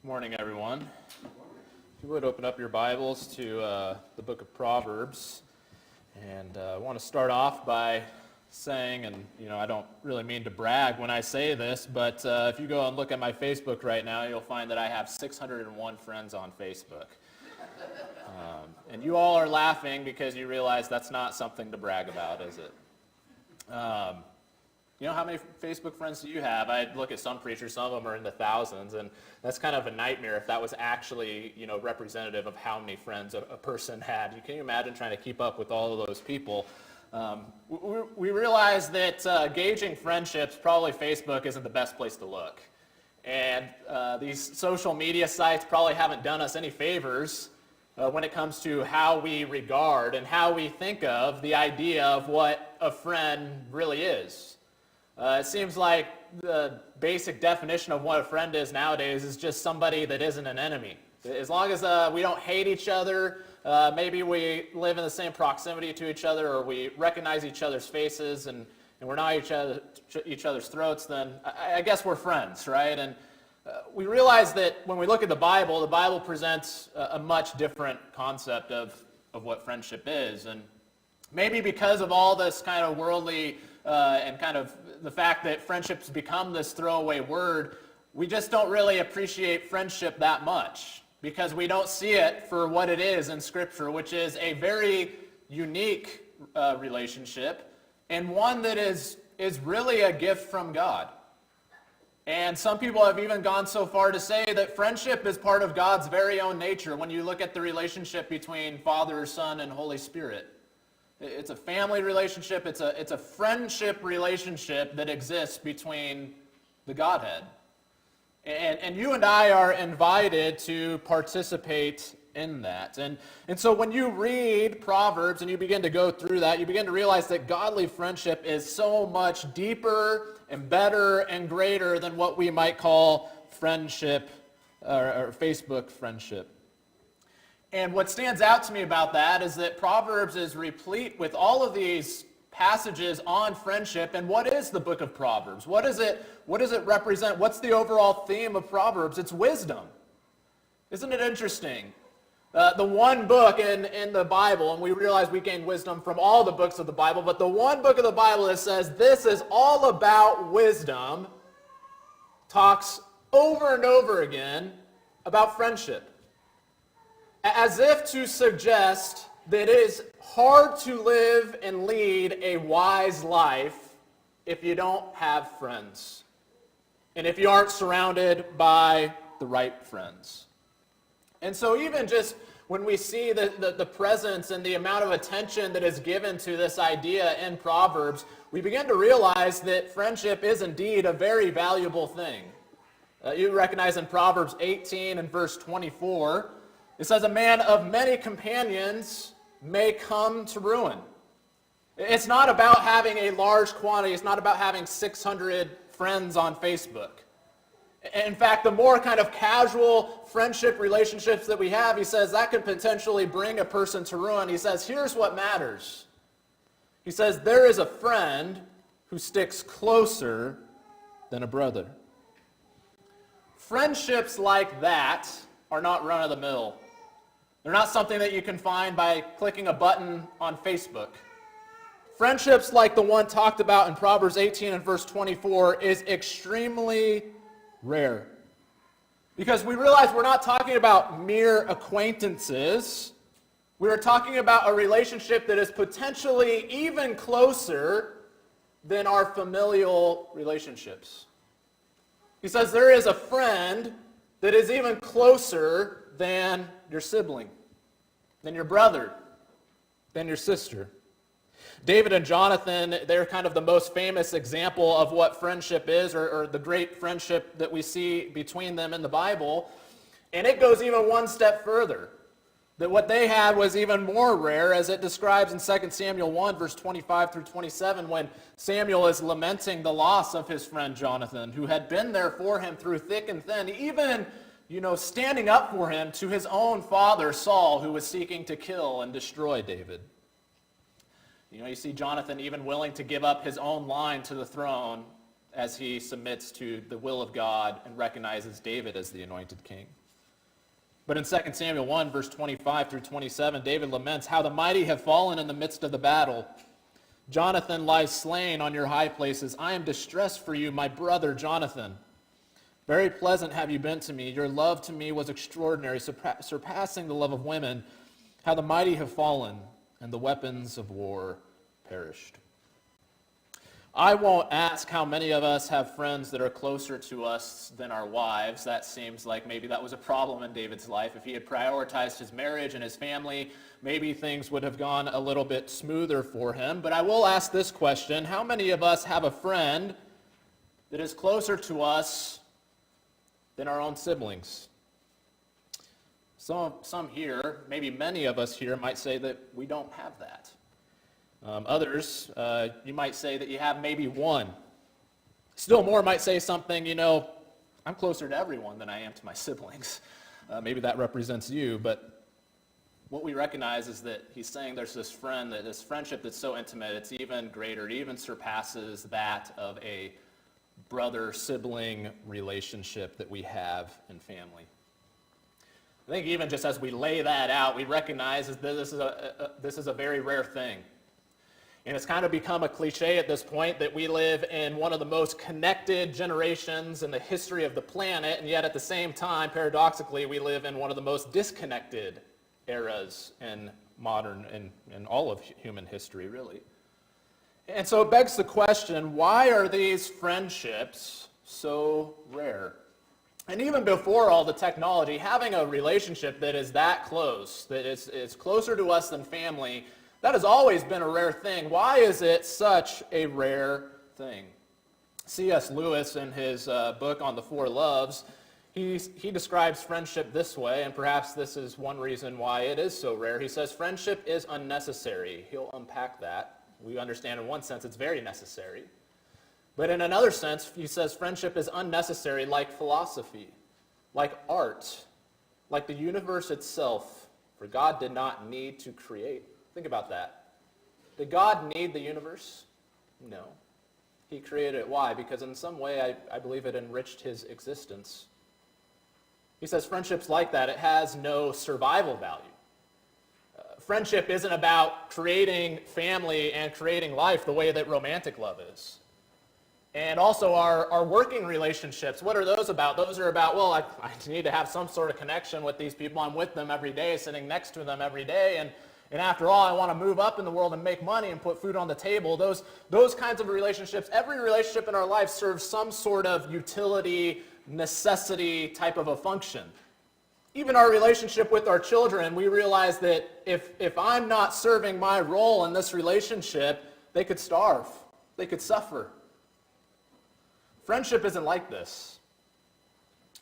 Morning, everyone. If you would open up your Bibles to the book of Proverbs, and I want to start off by saying, and I don't really mean to brag when I say this, but if you go and look at my Facebook right now, you'll find that I have 601 friends on Facebook. And you all are laughing because you realize that's not something to brag about, is it? How many Facebook friends do you have? I look at some preachers, some of them are in the thousands, and that's kind of a nightmare if that was actually, representative of how many friends a person had. Can you imagine trying to keep up with all of those people? We realize that gauging friendships, probably Facebook isn't the best place to look. And these social media sites probably haven't done us any favors when it comes to how we regard and how we think of the idea of what a friend really is. It seems like the basic definition of what a friend is nowadays is just somebody that isn't an enemy. As long as we don't hate each other, maybe we live in the same proximity to each other, or we recognize each other's faces and we're not each other's throats, then I guess we're friends, right? And we realize that when we look at the Bible presents a much different concept of what friendship is. And maybe because of all this kind of worldly and kind of the fact that friendship's become this throwaway word, we just don't really appreciate friendship that much because we don't see it for what it is in Scripture, which is a very unique relationship and one that is really a gift from God. And some people have even gone so far to say that friendship is part of God's very own nature when you look at the relationship between Father, Son, and Holy Spirit. It's a family relationship. It's a friendship relationship that exists between the Godhead. And you and I are invited to participate in that. And so when you read Proverbs and you begin to go through that, you begin to realize that godly friendship is so much deeper and better and greater than what we might call friendship or Facebook friendship. And what stands out to me about that is that Proverbs is replete with all of these passages on friendship. And what is the book of Proverbs? What does it represent? What's the overall theme of Proverbs? It's wisdom. Isn't it interesting? The one book in the Bible, and we realize we gain wisdom from all the books of the Bible, but the one book of the Bible that says this is all about wisdom talks over and over again about friendship. As if to suggest that it is hard to live and lead a wise life if you don't have friends, and if you aren't surrounded by the right friends. And so even just when we see the presence and the amount of attention that is given to this idea in Proverbs, we begin to realize that friendship is indeed a very valuable thing. You recognize in Proverbs 18 and verse 24, it says, a man of many companions may come to ruin. It's not about having a large quantity. It's not about having 600 friends on Facebook. In fact, the more kind of casual friendship relationships that we have, he says, that could potentially bring a person to ruin. He says, here's what matters. He says, there is a friend who sticks closer than a brother. Friendships like that are not run-of-the-mill. They're not something that you can find by clicking a button on Facebook. Friendships like the one talked about in Proverbs 18 and verse 24 is extremely rare. Because we realize we're not talking about mere acquaintances. We're talking about a relationship that is potentially even closer than our familial relationships. He says there is a friend that is even closer than your sibling, than your brother, than your sister. David and Jonathan, they're kind of the most famous example of what friendship is, or the great friendship that we see between them in the Bible. And it goes even one step further, that what they had was even more rare, as it describes in 2 Samuel 1, verse 25 through 27, when Samuel is lamenting the loss of his friend Jonathan, who had been there for him through thick and thin, even standing up for him to his own father, Saul, who was seeking to kill and destroy David. You see Jonathan even willing to give up his own line to the throne as he submits to the will of God and recognizes David as the anointed king. But in 2 Samuel 1, verse 25 through 27, David laments how the mighty have fallen in the midst of the battle. Jonathan lies slain on your high places. I am distressed for you, my brother Jonathan. Very pleasant have you been to me. Your love to me was extraordinary, surpassing the love of women. How the mighty have fallen, and the weapons of war perished. I won't ask how many of us have friends that are closer to us than our wives. That seems like maybe that was a problem in David's life. If he had prioritized his marriage and his family, maybe things would have gone a little bit smoother for him. But I will ask this question: how many of us have a friend that is closer to us than our own siblings? Some here, maybe many of us here, might say that we don't have that. Others, you might say that you have maybe one. Still more might say something, I'm closer to everyone than I am to my siblings. Maybe that represents you, but what we recognize is that he's saying there's this friendship that's so intimate, it's even greater, it even surpasses that of a brother-sibling relationship that we have in family. I think even just as we lay that out, we recognize that this is a very rare thing. And it's kind of become a cliche at this point that we live in one of the most connected generations in the history of the planet, and yet at the same time, paradoxically, we live in one of the most disconnected eras in in all of human history, really. And so it begs the question, why are these friendships so rare? And even before all the technology, having a relationship that is that close, that is closer to us than family, that has always been a rare thing. Why is it such a rare thing? C.S. Lewis, in his book on the Four Loves, he describes friendship this way, and perhaps this is one reason why it is so rare. He says, friendship is unnecessary. He'll unpack that. We understand in one sense it's very necessary. But in another sense, he says friendship is unnecessary like philosophy, like art, like the universe itself, for God did not need to create. Think about that. Did God need the universe? No. He created it. Why? Because in some way, I believe it enriched his existence. He says friendship's like that. It has no survival value. Friendship isn't about creating family and creating life the way that romantic love is. And also our working relationships, what are those about? Those are about, well, I need to have some sort of connection with these people. I'm with them every day, sitting next to them every day. And after all, I want to move up in the world and make money and put food on the table. Those kinds of relationships, every relationship in our life serves some sort of utility, necessity type of a function. Even our relationship with our children, we realize that if I'm not serving my role in this relationship, they could starve. They could suffer. Friendship isn't like this.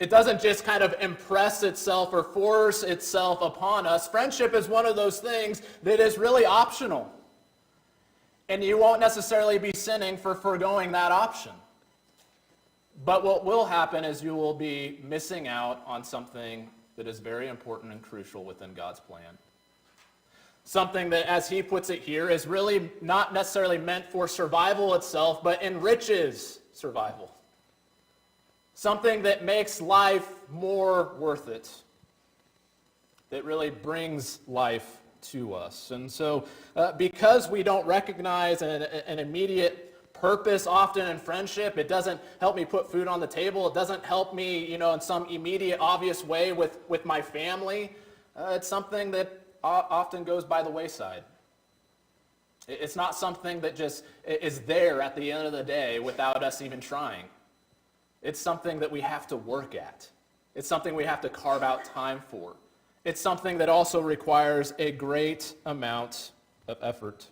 It doesn't just kind of impress itself or force itself upon us. Friendship is one of those things that is really optional. And you won't necessarily be sinning for forgoing that option. But what will happen is you will be missing out on something that is very important and crucial within God's plan. Something that, as he puts it here, is really not necessarily meant for survival itself, but enriches survival. Something that makes life more worth it, that really brings life to us. And so because we don't recognize an immediate purpose often in friendship, it doesn't help me put food on the table, it doesn't help me, in some immediate, obvious way with my family, it's something that often goes by the wayside. It's not something that just is there at the end of the day without us even trying. It's something that we have to work at. It's something we have to carve out time for. It's something that also requires a great amount of effort.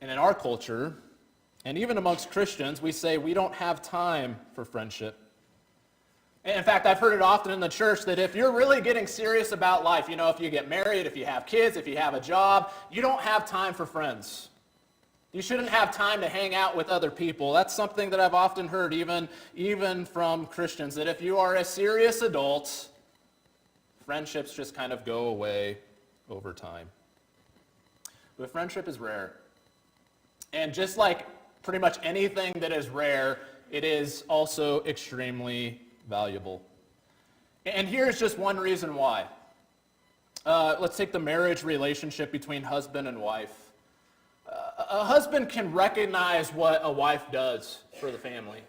And in our culture, and even amongst Christians, we say we don't have time for friendship. In fact, I've heard it often in the church that if you're really getting serious about life, if you get married, if you have kids, if you have a job, you don't have time for friends. You shouldn't have time to hang out with other people. That's something that I've often heard even from Christians, that if you are a serious adult, friendships just kind of go away over time. But friendship is rare. And just like pretty much anything that is rare, it is also extremely valuable. And here's just one reason why. Let's take the marriage relationship between husband and wife. A husband can recognize what a wife does for the family.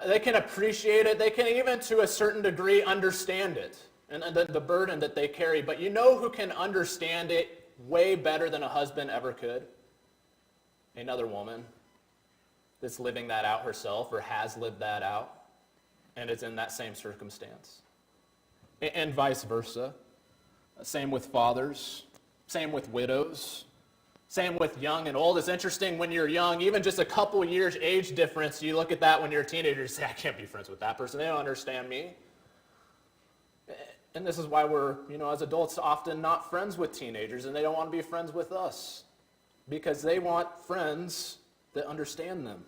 They can appreciate it. They can even, to a certain degree, understand it and the burden that they carry. But you know who can understand it way better than a husband ever could? Another woman that's living that out herself or has lived that out and is in that same circumstance. And vice versa. Same with fathers. Same with widows. Same with young and old. It's interesting when you're young, even just a couple years age difference, you look at that when you're a teenager and say, I can't be friends with that person. They don't understand me. And this is why we're, as adults, often not friends with teenagers, and they don't want to be friends with us because they want friends that understand them,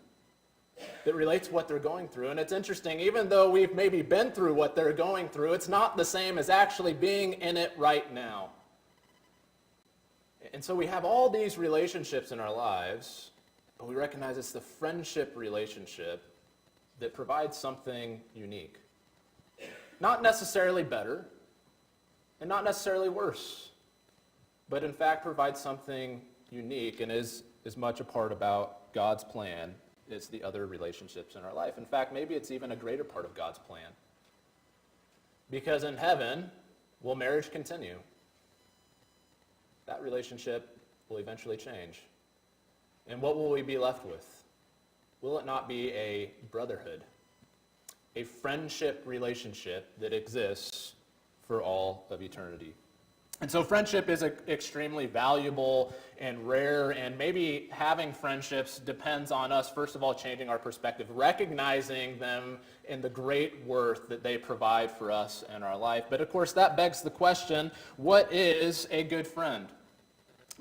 that relate to what they're going through. And it's interesting, even though we've maybe been through what they're going through, it's not the same as actually being in it right now. And so we have all these relationships in our lives, but we recognize it's the friendship relationship that provides something unique. Not necessarily better, and not necessarily worse, but in fact provides something unique and is as much a part about God's plan as the other relationships in our life. In fact, maybe it's even a greater part of God's plan. Because in heaven, will marriage continue? That relationship will eventually change. And what will we be left with? Will it not be a brotherhood, a friendship relationship that exists for all of eternity? And so friendship is extremely valuable and rare, and maybe having friendships depends on us, first of all, changing our perspective, recognizing them in the great worth that they provide for us in our life. But of course, that begs the question, what is a good friend?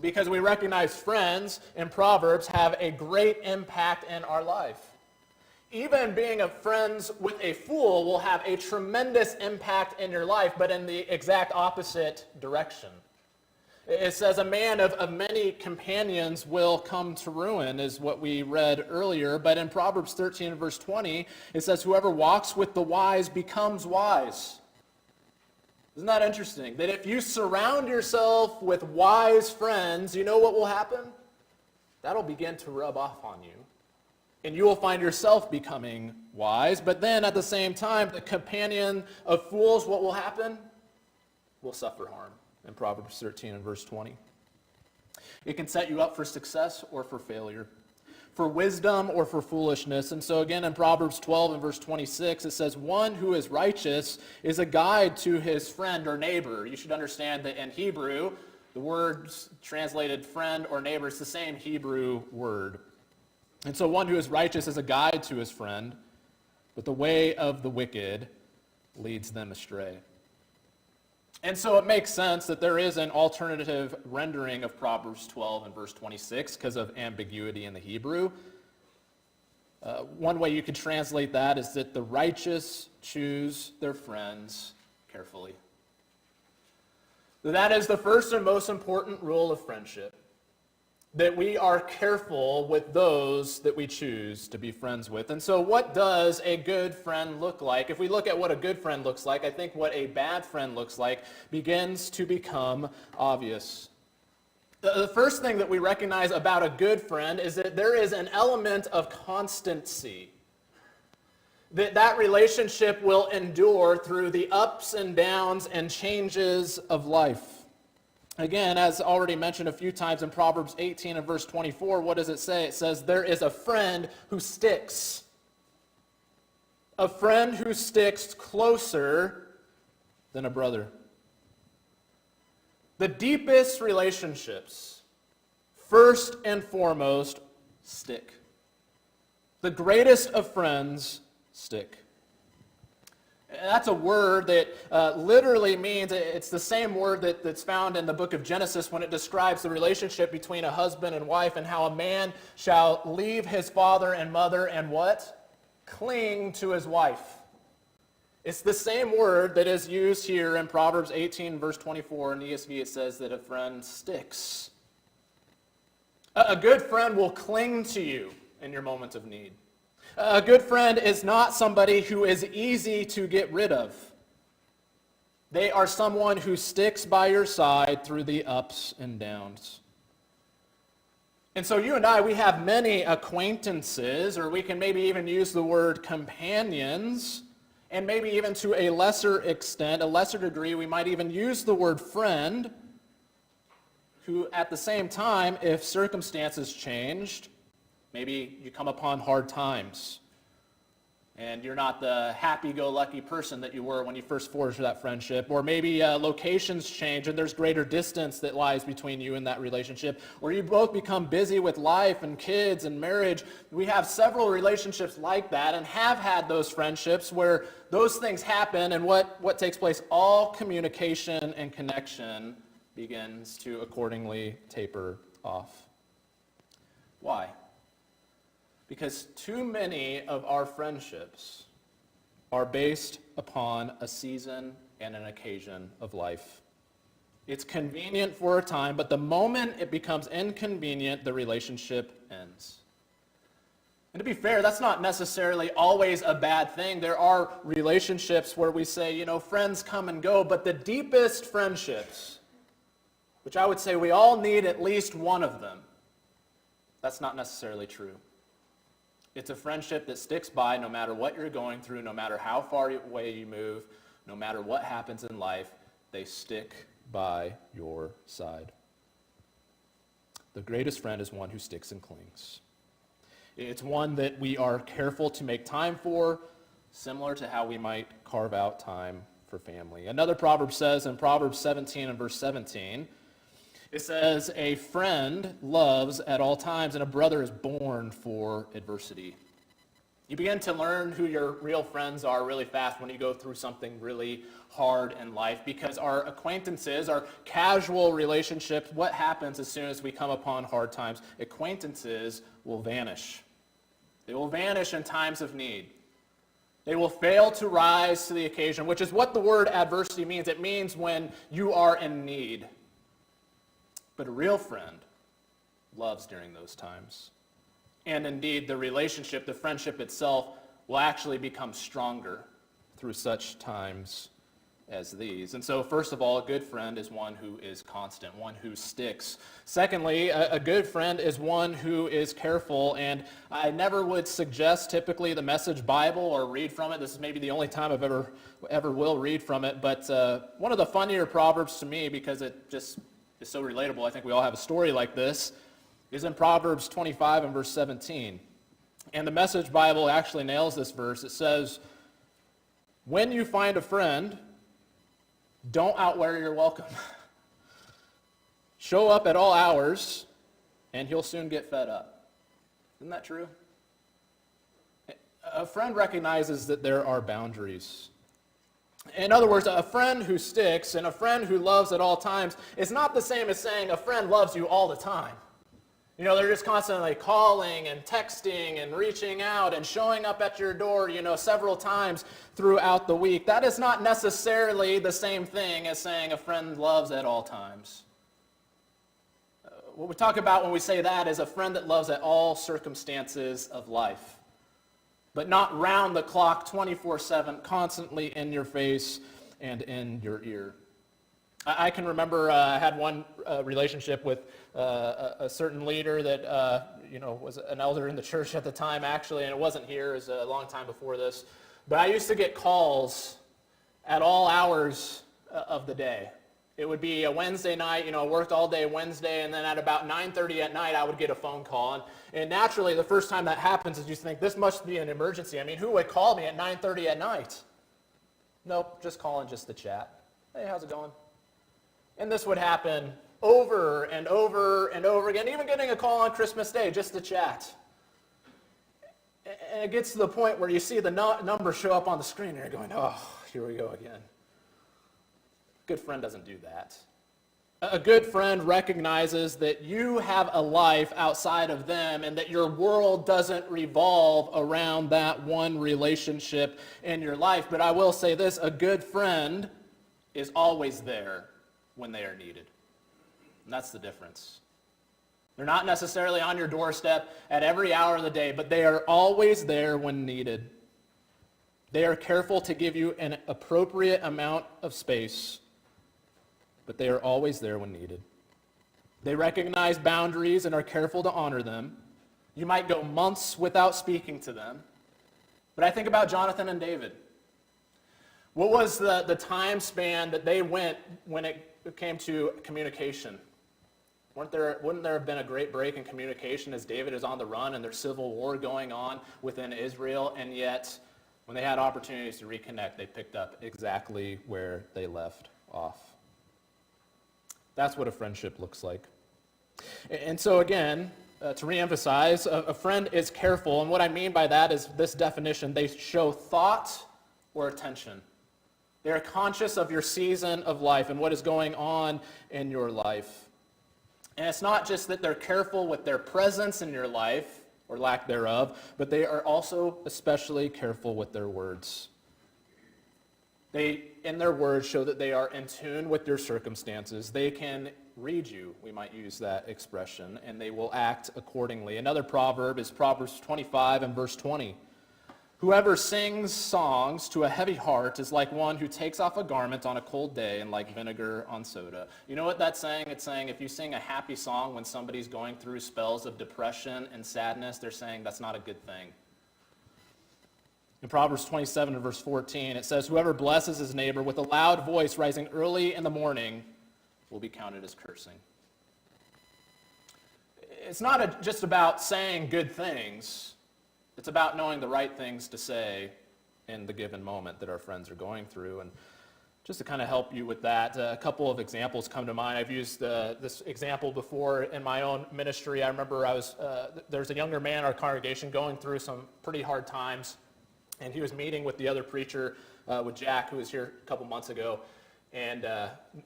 Because we recognize friends in Proverbs have a great impact in our life. Even being friends with a fool will have a tremendous impact in your life, but in the exact opposite direction. It says a man of many companions will come to ruin, is what we read earlier. But in Proverbs 13 and verse 20, it says, whoever walks with the wise becomes wise. Isn't that interesting? That if you surround yourself with wise friends, you know what will happen? That'll begin to rub off on you. And you will find yourself becoming wise. But then at the same time, the companion of fools, what will happen? Will suffer harm. In Proverbs 13 and verse 20. It can set you up for success or for failure, for wisdom or for foolishness. And so again in Proverbs 12 and verse 26, it says, one who is righteous is a guide to his friend or neighbor. You should understand that in Hebrew, the words translated friend or neighbor is the same Hebrew word. And so one who is righteous is a guide to his friend, but the way of the wicked leads them astray. And so it makes sense that there is an alternative rendering of Proverbs 12 and verse 26 because of ambiguity in the Hebrew. One way you could translate that is that the righteous choose their friends carefully. That is the first and most important rule of friendship, that we are careful with those that we choose to be friends with. And so what does a good friend look like? If we look at what a good friend looks like, I think what a bad friend looks like begins to become obvious. The first thing that we recognize about a good friend is that there is an element of constancy. That relationship will endure through the ups and downs and changes of life. Again, as already mentioned a few times in Proverbs 18 and verse 24, what does it say? It says, there is a friend who sticks. A friend who sticks closer than a brother. The deepest relationships, first and foremost, stick. The greatest of friends stick. That's a word that literally means, it's the same word that's found in the book of Genesis when it describes the relationship between a husband and wife and how a man shall leave his father and mother and what? Cling to his wife. It's the same word that is used here in Proverbs 18 verse 24. In the ESV it says that a friend sticks. A good friend will cling to you. in your moments of need. A good friend is not somebody who is easy to get rid of. They are someone who sticks by your side through the ups and downs. And so you and I, we have many acquaintances, or we can maybe even use the word companions, and maybe even to a lesser extent, a lesser degree, we might even use the word friend, who at the same time, if circumstances changed, maybe you come upon hard times, and you're not the happy-go-lucky person that you were when you first forged that friendship. Or maybe locations change and there's greater distance that lies between you and that relationship. Or you both become busy with life and kids and marriage. We have several relationships like that and have had those friendships where those things happen, and what takes place? All communication and connection begins to accordingly taper off. Why? Because too many of our friendships are based upon a season and an occasion of life. It's convenient for a time, but the moment it becomes inconvenient, the relationship ends. And to be fair, that's not necessarily always a bad thing. There are relationships where we say, friends come and go, but the deepest friendships, which I would say we all need at least one of them, that's not necessarily true. It's a friendship that sticks by no matter what you're going through, no matter how far away you move, no matter what happens in life, they stick by your side. The greatest friend is one who sticks and clings. It's one that we are careful to make time for, similar to how we might carve out time for family. Another proverb says in Proverbs 17 and verse 17, it says, a friend loves at all times, and a brother is born for adversity. You begin to learn who your real friends are really fast when you go through something really hard in life, because our acquaintances, our casual relationships, what happens as soon as we come upon hard times? Acquaintances will vanish. They will vanish in times of need. They will fail to rise to the occasion, which is what the word adversity means. It means when you are in need. But a real friend loves during those times. And indeed, the relationship, the friendship itself, will actually become stronger through such times as these. And so, first of all, a good friend is one who is constant, one who sticks. Secondly, a good friend is one who is careful. And I never would suggest typically the Message Bible or read from it. This is maybe the only time I've ever will read from it. But one of the funnier Proverbs to me, because it just is so relatable, I think we all have a story like this, is in Proverbs 25 and verse 17. And the Message Bible actually nails this verse. It says, when you find a friend, don't outwear your welcome. Show up at all hours, and he'll soon get fed up. Isn't that true? A friend recognizes that there are boundaries. In other words, a friend who sticks and a friend who loves at all times is not the same as saying a friend loves you all the time. They're just constantly calling and texting and reaching out and showing up at your door, several times throughout the week. That is not necessarily the same thing as saying a friend loves at all times. What we talk about when we say that is a friend that loves at all circumstances of life, but not round the clock, 24/7, constantly in your face and in your ear. I can remember I had one relationship with a certain leader that was an elder in the church at the time, actually, and it wasn't here. It was a long time before this. But I used to get calls at all hours of the day. It would be a Wednesday night, worked all day Wednesday, and then at about 9:30 at night, I would get a phone call. And naturally, the first time that happens is you think, this must be an emergency. I mean, who would call me at 9:30 at night? Nope, just calling just to chat. Hey, how's it going? And this would happen over and over and over again, even getting a call on Christmas Day just to chat. And it gets to the point where you see the number show up on the screen, and you're going, oh, here we go again. A good friend doesn't do that. A good friend recognizes that you have a life outside of them and that your world doesn't revolve around that one relationship in your life. But I will say this, a good friend is always there when they are needed. And that's the difference. They're not necessarily on your doorstep at every hour of the day, but they are always there when needed. They are careful to give you an appropriate amount of space, but they are always there when needed. They recognize boundaries and are careful to honor them. You might go months without speaking to them, but I think about Jonathan and David. What was the time span that they went when it came to communication? Wouldn't there have been a great break in communication as David is on the run and there's civil war going on within Israel, and yet when they had opportunities to reconnect, they picked up exactly where they left off. That's what a friendship looks like. And so again, to reemphasize, a friend is careful, and what I mean by that is this definition: they show thought or attention. They are conscious of your season of life and what is going on in your life. And it's not just that they're careful with their presence in your life, or lack thereof, but they are also especially careful with their words. They, in their words, show that they are in tune with your circumstances. They can read you, we might use that expression, and they will act accordingly. Another proverb is Proverbs 25 and verse 20. Whoever sings songs to a heavy heart is like one who takes off a garment on a cold day and like vinegar on soda. You know what that's saying? It's saying if you sing a happy song when somebody's going through spells of depression and sadness, they're saying that's not a good thing. In Proverbs 27 and verse 14, it says, whoever blesses his neighbor with a loud voice rising early in the morning will be counted as cursing. It's not just about saying good things. It's about knowing the right things to say in the given moment that our friends are going through. And just to kind of help you with that, a couple of examples come to mind. I've used this example before in my own ministry. I remember there's a younger man in our congregation going through some pretty hard times, and he was meeting with the other preacher, with Jack, who was here a couple months ago. And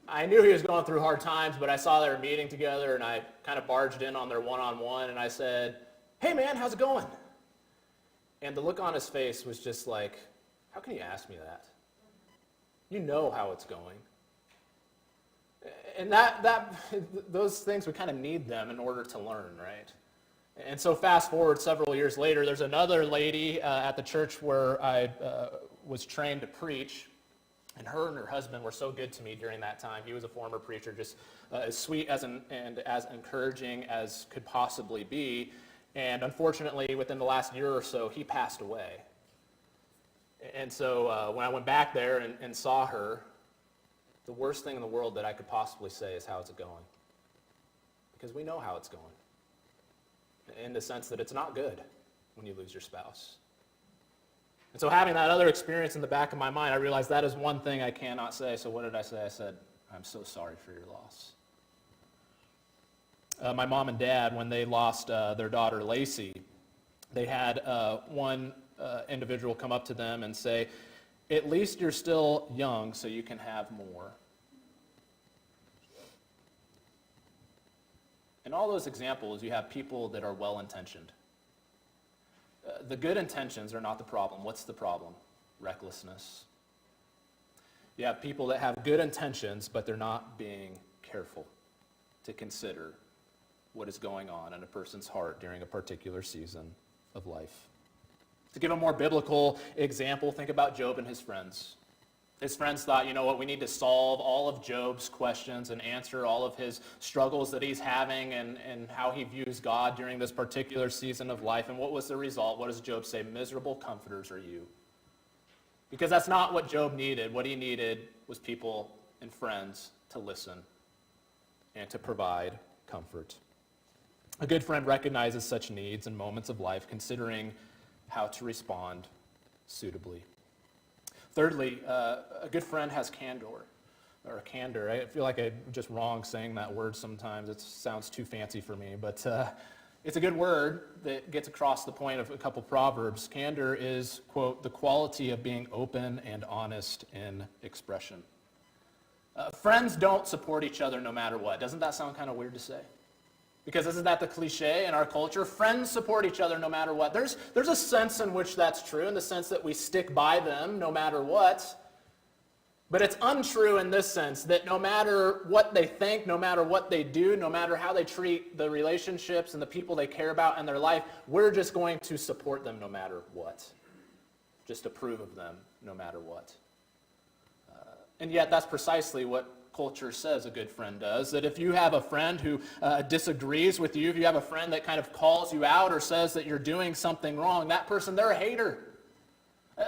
I knew he was going through hard times, but I saw they were meeting together, and I kind of barged in on their one-on-one, and I said, hey man, how's it going? And the look on his face was just like, how can you ask me that? You know how it's going. And those things, we kind of need them in order to learn, right? And so fast forward several years later, there's another lady at the church where I was trained to preach, and her husband were so good to me during that time. He was a former preacher, just as sweet and as encouraging as could possibly be. And unfortunately, within the last year or so, he passed away. And so when I went back there and saw her, the worst thing in the world that I could possibly say is, how's it going? Because we know how it's going, in the sense that it's not good when you lose your spouse. And so having that other experience in the back of my mind, I realized that is one thing I cannot say. So what did I say? I said, I'm so sorry for your loss. My mom and dad, when they lost their daughter Lacey, they had one individual come up to them and say, at least you're still young so you can have more. In all those examples, you have people that are well-intentioned. The good intentions are not the problem. What's the problem? Recklessness. You have people that have good intentions, but they're not being careful to consider what is going on in a person's heart during a particular season of life. To give a more biblical example, think about Job and his friends. His friends thought, you know what, we need to solve all of Job's questions and answer all of his struggles that he's having and how he views God during this particular season of life. And what was the result? What does Job say? Miserable comforters are you. Because that's not what Job needed. What he needed was people and friends to listen and to provide comfort. A good friend recognizes such needs in moments of life, considering how to respond suitably. Thirdly, a good friend has candor. I feel like I'm just wrong saying that word sometimes. It sounds too fancy for me, but it's a good word that gets across the point of a couple Proverbs. Candor is, quote, the quality of being open and honest in expression. Friends don't support each other no matter what. Doesn't that sound kind of weird to say? Because isn't that the cliche in our culture? Friends support each other no matter what. There's a sense in which that's true, in the sense that we stick by them no matter what. But it's untrue in this sense that no matter what they think, no matter what they do, no matter how they treat the relationships and the people they care about in their life, we're just going to support them no matter what. Just approve of them no matter what. And yet that's precisely what culture says a good friend does. That if you have a friend who disagrees with you, if you have a friend that kind of calls you out or says that you're doing something wrong, that person, they're a hater.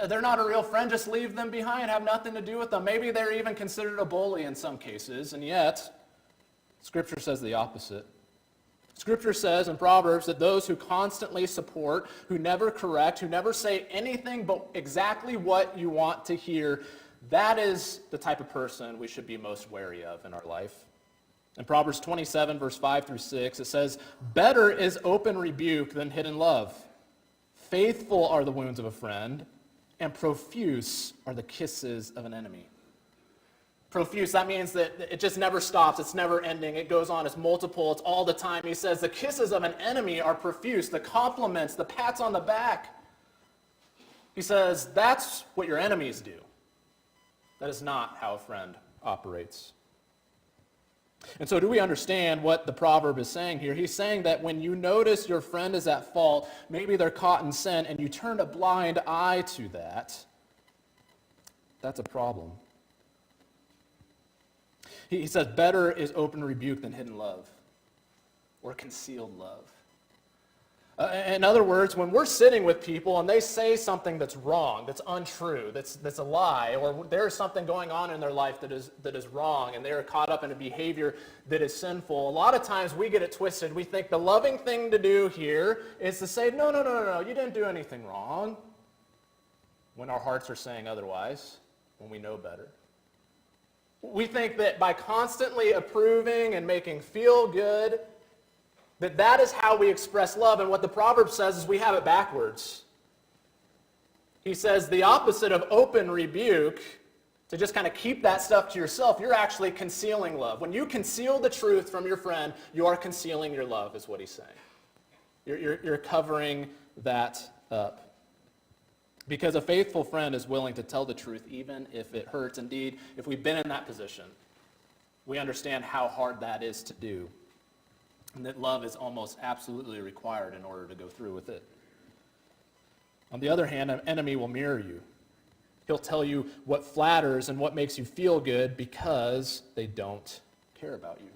They're not a real friend. Just leave them behind. Have nothing to do with them. Maybe they're even considered a bully in some cases. And yet, Scripture says the opposite. Scripture says in Proverbs that those who constantly support, who never correct, who never say anything but exactly what you want to hear, that is the type of person we should be most wary of in our life. In Proverbs 27, verse 5 through 6, it says, "Better is open rebuke than hidden love. Faithful are the wounds of a friend, and profuse are the kisses of an enemy." Profuse, that means that it just never stops. It's never ending. It goes on. It's multiple. It's all the time. He says the kisses of an enemy are profuse. The compliments, the pats on the back. He says that's what your enemies do. That is not how a friend operates. And so do we understand what the proverb is saying here? He's saying that when you notice your friend is at fault, maybe they're caught in sin, and you turn a blind eye to that, that's a problem. He says, better is open rebuke than hidden love or concealed love. In other words, when we're sitting with people and they say something that's wrong, that's untrue, that's a lie, or there's something going on in their life that is wrong, and they're caught up in a behavior that is sinful, a lot of times we get it twisted. We think the loving thing to do here is to say, no, you didn't do anything wrong, when our hearts are saying otherwise, when we know better. We think that by constantly approving and making feel good, that is how we express love. And what the proverb says is we have it backwards. He says the opposite of open rebuke, to just kind of keep that stuff to yourself, you're actually concealing love. When you conceal the truth from your friend, you are concealing your love, is what he's saying. You're covering that up. Because a faithful friend is willing to tell the truth even if it hurts. Indeed, if we've been in that position, we understand how hard that is to do. And that love is almost absolutely required in order to go through with it. On the other hand, an enemy will mirror you. He'll tell you what flatters and what makes you feel good because they don't care about you.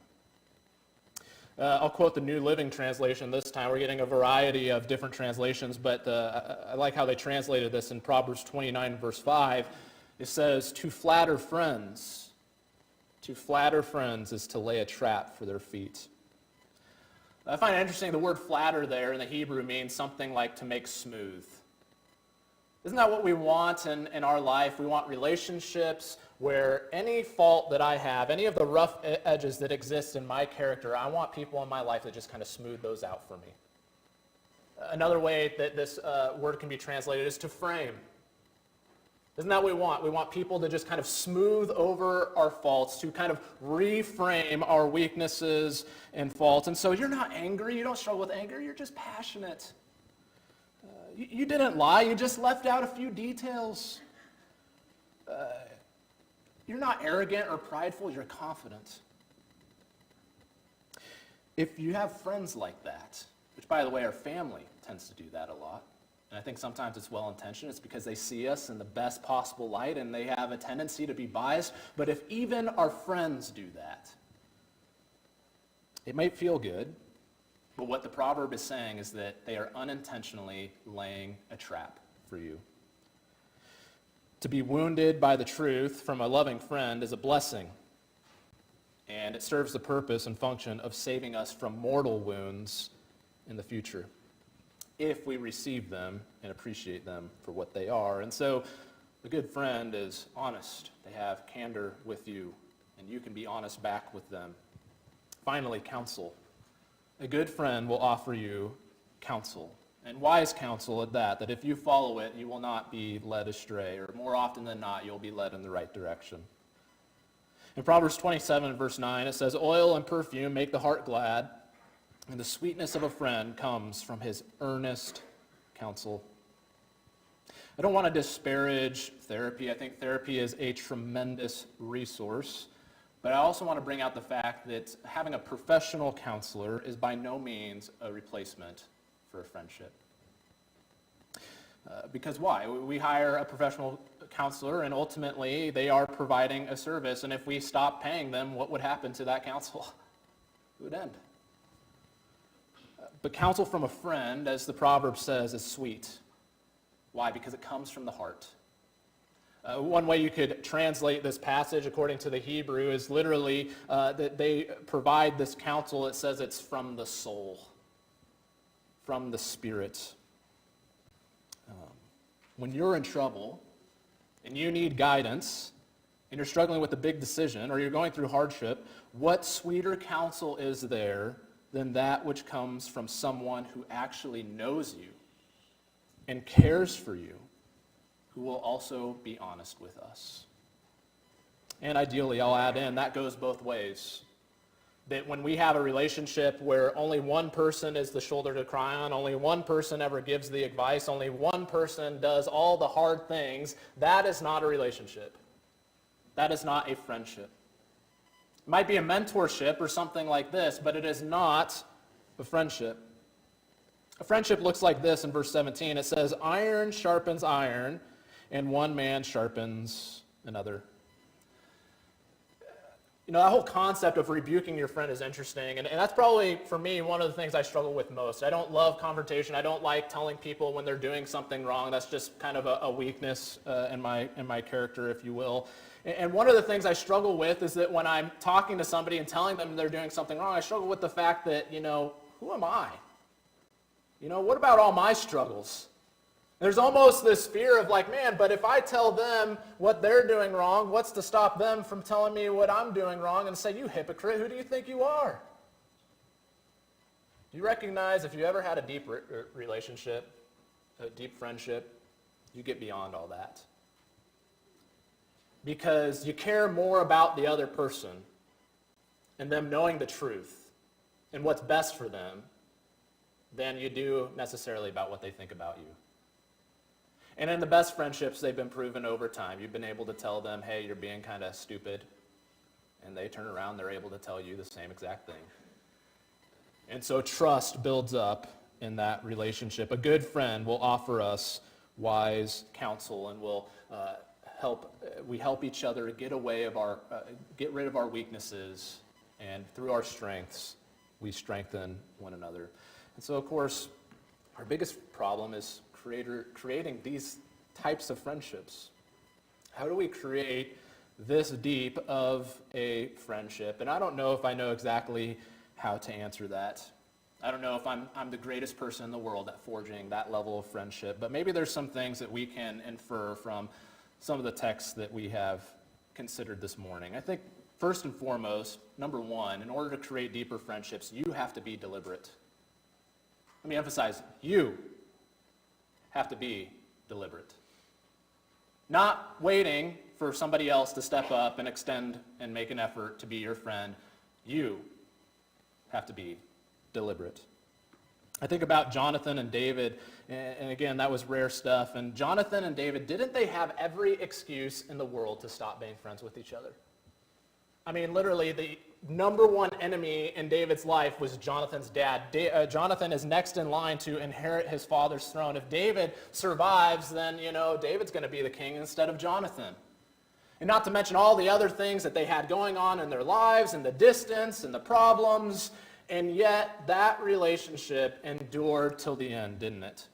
I'll quote the New Living Translation this time. We're getting a variety of different translations, but I like how they translated this in Proverbs 29, verse 5. It says, to flatter friends is to lay a trap for their feet. I find it interesting, the word flatter there in the Hebrew means something like to make smooth. Isn't that what we want in our life? We want relationships where any fault that I have, any of the rough edges that exist in my character, I want people in my life that just kind of smooth those out for me. Another way that this word can be translated is to frame. Isn't that what we want? We want people to just kind of smooth over our faults, to kind of reframe our weaknesses and faults. And so you're not angry. You don't struggle with anger. You're just passionate. You didn't lie. You just left out a few details. You're not arrogant or prideful. You're confident. If you have friends like that, which, by the way, our family tends to do that a lot, and I think sometimes it's well-intentioned. It's because they see us in the best possible light and they have a tendency to be biased. But if even our friends do that, it might feel good, but what the proverb is saying is that they are unintentionally laying a trap for you. To be wounded by the truth from a loving friend is a blessing, and it serves the purpose and function of saving us from mortal wounds in the future, if we receive them and appreciate them for what they are. And so a good friend is honest. They have candor with you, and you can be honest back with them. Finally, counsel. A good friend will offer you counsel, and wise counsel at that if you follow it, you will not be led astray, or more often than not, you'll be led in the right direction. In Proverbs 27, verse 9, it says, oil and perfume make the heart glad, and the sweetness of a friend comes from his earnest counsel. I don't want to disparage therapy. I think therapy is a tremendous resource. But I also want to bring out the fact that having a professional counselor is by no means a replacement for a friendship. Because why? We hire a professional counselor, and ultimately they are providing a service. And if we stop paying them, what would happen to that counsel? It would end. But counsel from a friend, as the Proverbs says, is sweet. Why? Because it comes from the heart. One way you could translate this passage according to the Hebrew is literally that they provide this counsel. It says it's from the soul, from the spirit. When you're in trouble and you need guidance and you're struggling with a big decision or you're going through hardship, what sweeter counsel is there than that which comes from someone who actually knows you and cares for you, who will also be honest with us? And ideally, I'll add in, that goes both ways. That when we have a relationship where only one person is the shoulder to cry on, only one person ever gives the advice, only one person does all the hard things, that is not a relationship. That is not a friendship. It might be a mentorship or something like this, but it is not a friendship. A friendship looks like this in verse 17. It says, iron sharpens iron, and one man sharpens another. You know, that whole concept of rebuking your friend is interesting, and that's probably, for me, one of the things I struggle with most. I don't love confrontation. I don't like telling people when they're doing something wrong. That's just kind of a weakness in my character, if you will. And one of the things I struggle with is that when I'm talking to somebody and telling them they're doing something wrong, I struggle with the fact that, who am I? What about all my struggles? There's almost this fear of like, man, but if I tell them what they're doing wrong, what's to stop them from telling me what I'm doing wrong and say, you hypocrite, who do you think you are? Do you recognize if you ever had a deep relationship, a deep friendship, you get beyond all that? Because you care more about the other person and them knowing the truth and what's best for them than you do necessarily about what they think about you. And in the best friendships, they've been proven over time. You've been able to tell them, hey, you're being kind of stupid. And they turn around, they're able to tell you the same exact thing. And so trust builds up in that relationship. A good friend will offer us wise counsel and will help each other get rid of our weaknesses, and through our strengths, we strengthen one another. And so, of course, our biggest problem is creating these types of friendships. How do we create this deep of a friendship? And I don't know if I know exactly how to answer that. I don't know if I'm the greatest person in the world at forging that level of friendship, but maybe there's some things that we can infer from some of the texts that we have considered this morning. I think first and foremost, number one, in order to create deeper friendships, you have to be deliberate. Let me emphasize, you have to be deliberate. Not waiting for somebody else to step up and extend and make an effort to be your friend. You have to be deliberate. I think about Jonathan and David, and again, that was rare stuff. And Jonathan and David, didn't they have every excuse in the world to stop being friends with each other? I mean, literally, the number one enemy in David's life was Jonathan's dad. Jonathan is next in line to inherit his father's throne. If David survives, then, David's going to be the king instead of Jonathan. And not to mention all the other things that they had going on in their lives, and the distance, and the problems, and yet that relationship endured till the end, didn't it?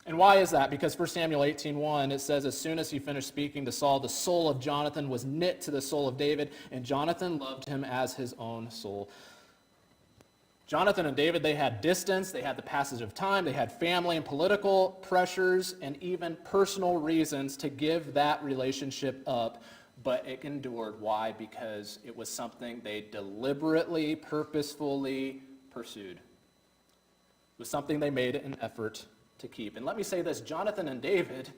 And why is that? Because 1 Samuel 18:1, it says, as soon as he finished speaking to Saul, the soul of Jonathan was knit to the soul of David, and Jonathan loved him as his own soul. Jonathan and David, they had distance, they had the passage of time, they had family and political pressures, and even personal reasons to give that relationship up, but it endured. Why? Because it was something they deliberately, purposefully pursued. It was something they made an effort to keep. And let me say this, Jonathan and David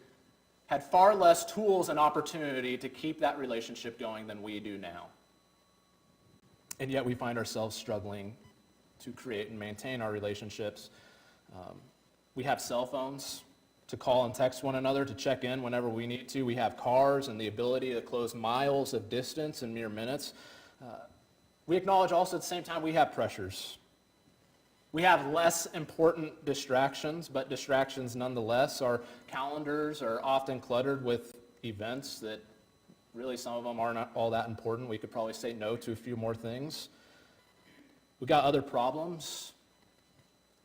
had far less tools and opportunity to keep that relationship going than we do now. And yet we find ourselves struggling to create and maintain our relationships. We have cell phones. to call and text one another, to check in whenever we need to. We have cars and the ability to close miles of distance in mere minutes. We acknowledge also at the same time we have pressures. We have less important distractions, but distractions nonetheless. Our calendars are often cluttered with events that really some of them are not all that important. We could probably say no to a few more things. We got other problems.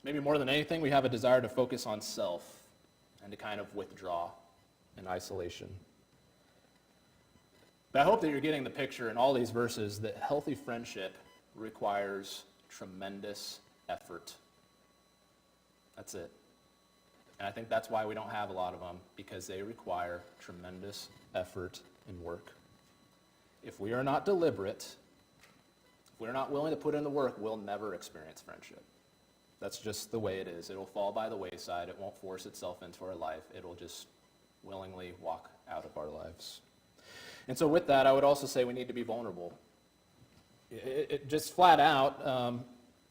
Maybe more than anything, we have a desire to focus on self and to kind of withdraw in isolation. But I hope that you're getting the picture in all these verses that healthy friendship requires tremendous effort. That's it. And I think that's why we don't have a lot of them, because they require tremendous effort and work. If we are not deliberate, if we're not willing to put in the work, we'll never experience friendship. That's just the way it is. It'll fall by the wayside. It won't force itself into our life. It'll just willingly walk out of our lives. And so with that, I would also say we need to be vulnerable. It just flat out,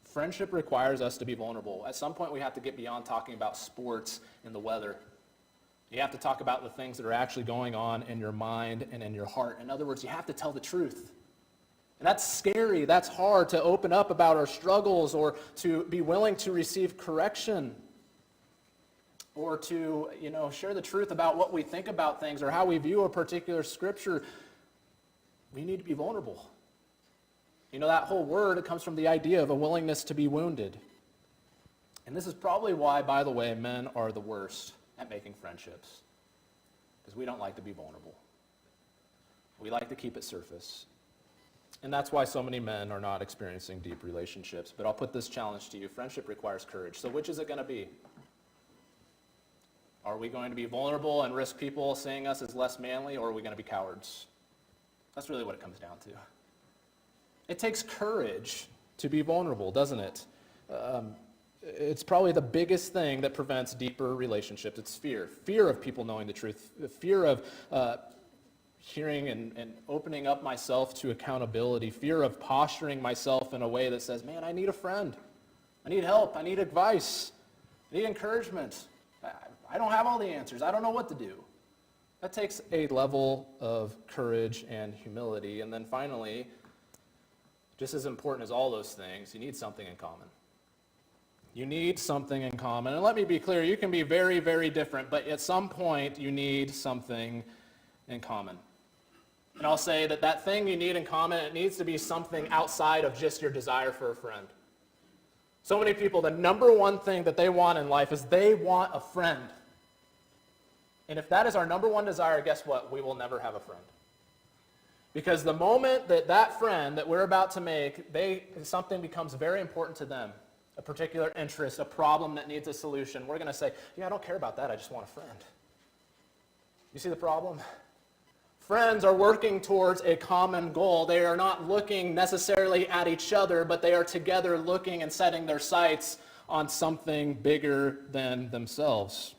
friendship requires us to be vulnerable. At some point, we have to get beyond talking about sports and the weather. You have to talk about the things that are actually going on in your mind and in your heart. In other words, you have to tell the truth. And that's scary. That's hard to open up about our struggles, or to be willing to receive correction, or to, share the truth about what we think about things or how we view a particular scripture. We need to be vulnerable. That whole word, it comes from the idea of a willingness to be wounded. And this is probably why, by the way, men are the worst at making friendships, because we don't like to be vulnerable. We like to keep it surface. And that's why so many men are not experiencing deep relationships. But I'll put this challenge to you. Friendship requires courage. So which is it going to be? Are we going to be vulnerable and risk people seeing us as less manly, or are we going to be cowards? That's really what it comes down to. It takes courage to be vulnerable, doesn't it? It's probably the biggest thing that prevents deeper relationships. It's fear. Fear of people knowing the truth. The fear of hearing and opening up myself to accountability. Fear of posturing myself in a way that says, man, I need a friend. I need help. I need advice. I need encouragement. I don't have all the answers. I don't know what to do. That takes a level of courage and humility. And then finally, just as important as all those things, you need something in common. You need something in common. And let me be clear, you can be very, very different, but at some point you need something in common. And I'll say that thing you need in common, it needs to be something outside of just your desire for a friend. So many people, the number one thing that they want in life is they want a friend. And if that is our number one desire, guess what? We will never have a friend. Because the moment that friend that we're about to make, something becomes very important to them, a particular interest, a problem that needs a solution, we're going to say, yeah, I don't care about that, I just want a friend. You see the problem? Friends are working towards a common goal. They are not looking necessarily at each other, but they are together looking and setting their sights on something bigger than themselves.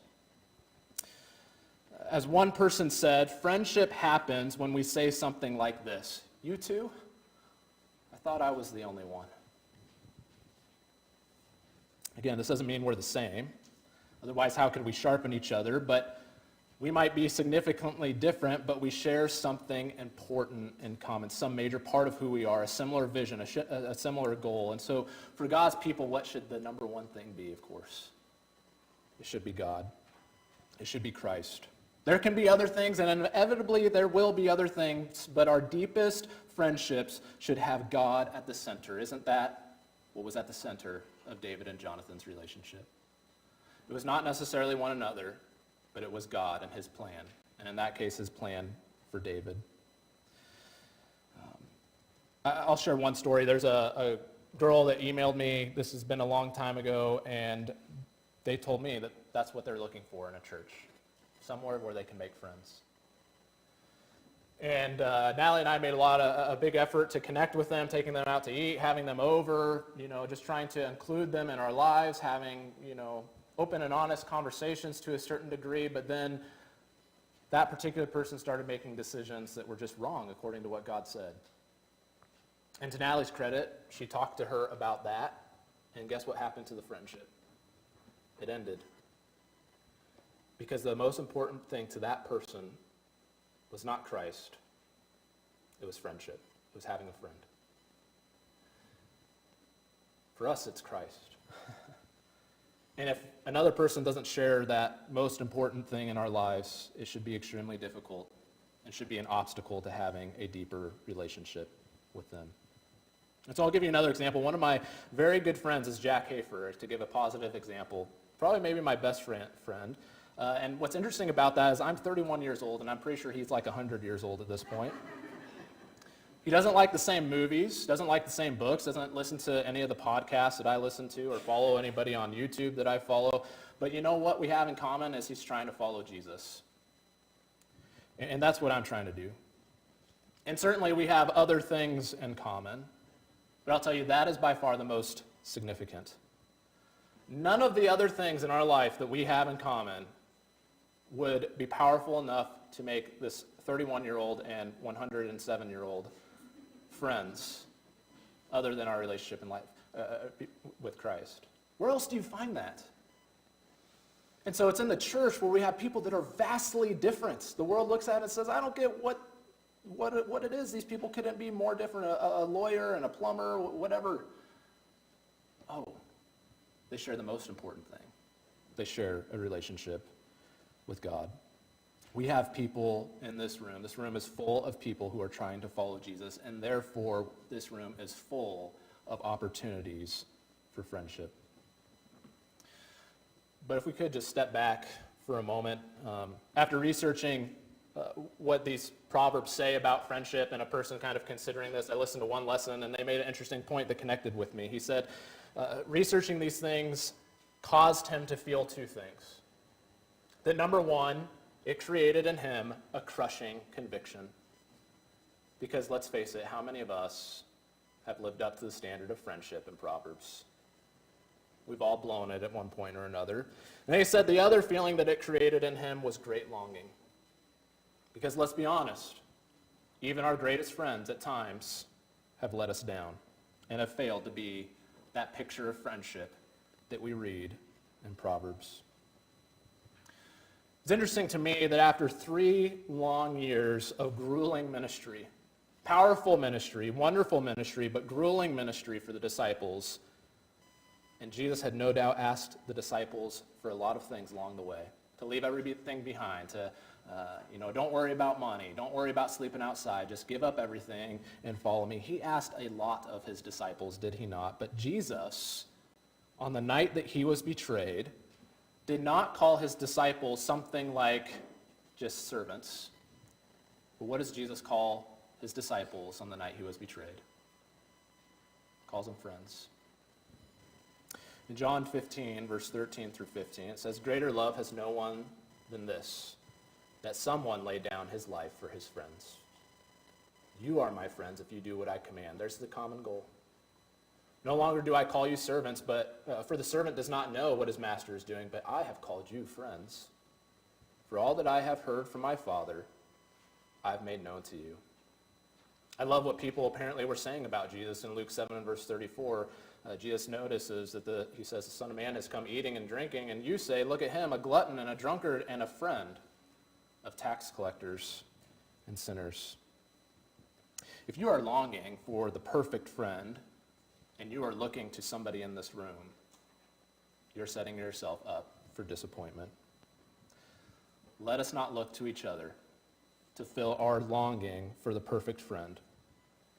As one person said, friendship happens when we say something like this: "You too? I thought I was the only one." Again, this doesn't mean we're the same. Otherwise, how could we sharpen each other? But we might be significantly different, but we share something important in common, some major part of who we are, a similar vision, a similar goal. And so for God's people, what should the number one thing be, of course? It should be God. It should be Christ. There can be other things, and inevitably there will be other things, but our deepest friendships should have God at the center. Isn't that what was at the center of David and Jonathan's relationship? It was not necessarily one another, but it was God and his plan, and in that case, his plan for David. I'll share one story. There's a girl that emailed me, this has been a long time ago, and they told me that that's what they're looking for in a church, somewhere where they can make friends. And Natalie and I made a big effort to connect with them, taking them out to eat, having them over, just trying to include them in our lives, having, open and honest conversations to a certain degree, but then that particular person started making decisions that were just wrong according to what God said. And to Natalie's credit, she talked to her about that, and guess what happened to the friendship? It ended. Because the most important thing to that person was not Christ. It was friendship. It was having a friend. For us, it's Christ. And if another person doesn't share that most important thing in our lives, it should be extremely difficult and should be an obstacle to having a deeper relationship with them. And so I'll give you another example. One of my very good friends is Jack Hafer, to give a positive example. Probably maybe my best friend. And what's interesting about that is I'm 31 years old, and I'm pretty sure he's like 100 years old at this point. He doesn't like the same movies, doesn't like the same books, doesn't listen to any of the podcasts that I listen to or follow anybody on YouTube that I follow. But you know what we have in common is he's trying to follow Jesus. And that's what I'm trying to do. And certainly we have other things in common. But I'll tell you, that is by far the most significant. None of the other things in our life that we have in common would be powerful enough to make this 31-year-old and 107-year-old friends other than our relationship in life with Christ. Where else do you find that? And so it's in the church where we have people that are vastly different. The world looks at it and says, I don't get what it is. These people couldn't be more different, a lawyer and a plumber, whatever. Oh, they share the most important thing. They share a relationship with God. We have people in this room. This room is full of people who are trying to follow Jesus, and therefore this room is full of opportunities for friendship. But if we could just step back for a moment. After researching what these Proverbs say about friendship and a person kind of considering this, I listened to one lesson, and they made an interesting point that connected with me. He said, researching these things caused him to feel two things. That number one, it created in him a crushing conviction. Because let's face it, how many of us have lived up to the standard of friendship in Proverbs? We've all blown it at one point or another. And he said the other feeling that it created in him was great longing. Because let's be honest, even our greatest friends at times have let us down and have failed to be that picture of friendship that we read in Proverbs. It's interesting to me that after 3 long years of grueling ministry, powerful ministry, wonderful ministry, but grueling ministry for the disciples, and Jesus had no doubt asked the disciples for a lot of things along the way, to leave everything behind, to, don't worry about money, don't worry about sleeping outside, just give up everything and follow me. He asked a lot of his disciples, did he not? But Jesus, on the night that he was betrayed, did not call his disciples something like just servants. But what does Jesus call his disciples on the night he was betrayed? He calls them friends. In John 15, verse 13 through 15, it says, "Greater love has no one than this, that someone lay down his life for his friends. You are my friends if you do what I command." There's the common goal. "No longer do I call you servants, but for the servant does not know what his master is doing, but I have called you friends. For all that I have heard from my Father, I have made known to you." I love what people apparently were saying about Jesus in Luke 7 and verse 34. Jesus notices that he says, "The Son of Man has come eating and drinking, and you say, 'Look at him, a glutton and a drunkard and a friend of tax collectors and sinners.'" If you are longing for the perfect friend, and you are looking to somebody in this room, you're setting yourself up for disappointment. Let us not look to each other to fill our longing for the perfect friend,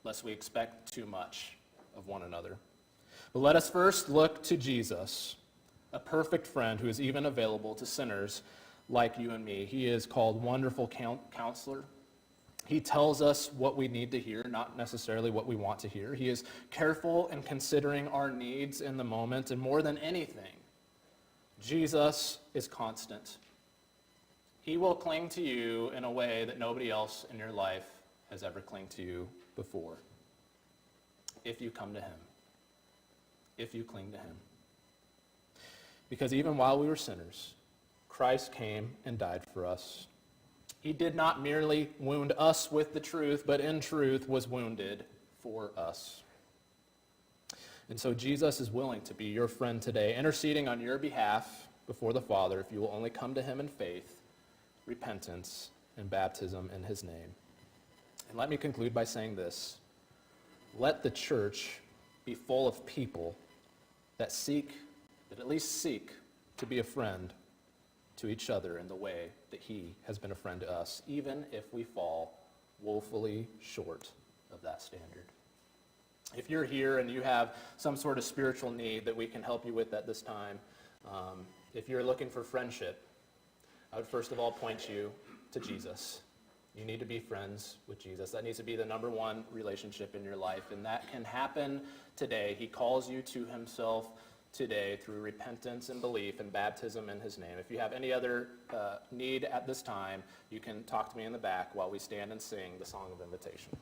lest we expect too much of one another. But let us first look to Jesus, a perfect friend who is even available to sinners like you and me. He is called Wonderful Counselor. He tells us what we need to hear, not necessarily what we want to hear. He is careful in considering our needs in the moment, and more than anything, Jesus is constant. He will cling to you in a way that nobody else in your life has ever clung to you before. If you come to him. If you cling to him. Because even while we were sinners, Christ came and died for us. He did not merely wound us with the truth, but in truth was wounded for us. And so Jesus is willing to be your friend today, interceding on your behalf before the Father if you will only come to him in faith, repentance, and baptism in his name. And let me conclude by saying this. Let the church be full of people that at least seek to be a friend to each other in the way that he has been a friend to us, even if we fall woefully short of that standard. If you're here and you have some sort of spiritual need that we can help you with at this time, if you're looking for friendship, I would first of all point you to Jesus. You need to be friends with Jesus. That needs to be the number one relationship in your life, and that can happen today. He calls you to himself today through repentance and belief and baptism in his name. If you have any other need at this time, you can talk to me in the back while we stand and sing the song of invitation.